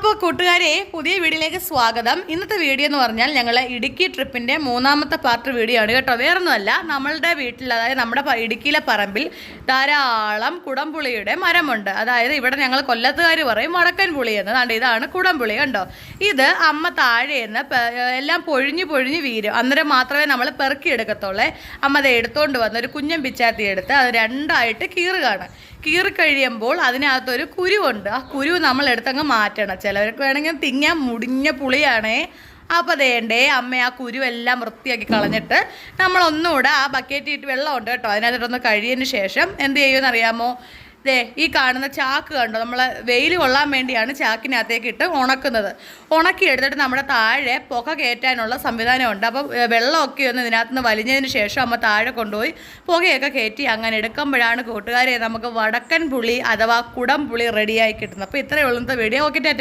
അപ്പോൾ കൂട്ടുകാരെ, പുതിയ വീഡിയോയിലേക്ക് സ്വാഗതം. ഇന്നത്തെ വീഡിയോ എന്ന് പറഞ്ഞാൽ ഞങ്ങൾ ഇടുക്കി ട്രിപ്പിൻ്റെ 3ാമത്തെ പാർട്ട് വീഡിയോ ആണ് കേട്ടോ. വേറൊന്നുമല്ല, നമ്മളുടെ വീട്ടിൽ, അതായത് നമ്മുടെ ഇടുക്കിയിലെ പറമ്പിൽ ധാരാളം കുടംപുളിയുടെ മരമുണ്ട്. അതായത് ഇവിടെ ഞങ്ങൾ കൊല്ലത്തുകാർ പറയും വടക്കൻ പുളി എന്ന്. അതുകൊണ്ട് ഇതാണ് കുടംപുളി, കണ്ടോ. ഇത് അമ്മ താഴെന്ന് എല്ലാം പൊഴിഞ്ഞ് വീരും. അന്നേരം മാത്രമേ നമ്മൾ പെറുക്കിയെടുക്കത്തുള്ളേ. അമ്മ അത് എടുത്തുകൊണ്ട് വന്ന് ഒരു കുഞ്ഞൻ പിച്ചാത്തി എടുത്ത് അത് രണ്ടായിട്ട് കീറുകയാണ്. കീറിക്കഴിയുമ്പോൾ അതിനകത്തൊരു കുരുവുണ്ട്. ആ കുരു നമ്മൾ എടുത്തങ്ങ് മാറ്റണം. ചിലവർക്ക് വേണമെങ്കിൽ തിങ്ങാൻ മുടിഞ്ഞ പുളിയാണേ. അപ്പോൾ അതേണ്ടേ അമ്മ ആ കുരുവെല്ലാം വൃത്തിയാക്കി കളഞ്ഞിട്ട് നമ്മളൊന്നുകൂടെ ആ ബക്കറ്റിട്ട് വെള്ളമുണ്ട് കേട്ടോ, അതിനകത്തിട്ടൊന്ന് കഴിയതിന് ശേഷം എന്ത് ചെയ്യുമെന്നറിയാമോ? ഈ കാണുന്ന ചാക്ക് കണ്ടോ, നമ്മൾ വെയിൽ കൊള്ളാൻ വേണ്ടിയാണ് ചാക്കിനകത്തേക്ക് ഇട്ട് ഉണക്കുന്നത്. ഉണക്കി എടുത്തിട്ട് നമ്മുടെ താഴെ പുക കയറ്റാനുള്ള സംവിധാനമുണ്ട്. അപ്പോൾ വെള്ളമൊക്കെ ഒന്ന് ഇതിനകത്തുനിന്ന് വലിഞ്ഞതിന് ശേഷം അമ്മ താഴെ കൊണ്ടുപോയി പുകയൊക്കെ കയറ്റി അങ്ങനെ എടുക്കുമ്പോഴാണ് കൂട്ടുകാരെ നമുക്ക് വടക്കൻ പുളി അഥവാ കുടംപുളി റെഡിയായി കിട്ടുന്നത്. അപ്പോൾ ഇത്രയേ ഉള്ളൂ വീഡിയോ. ഓക്കെ.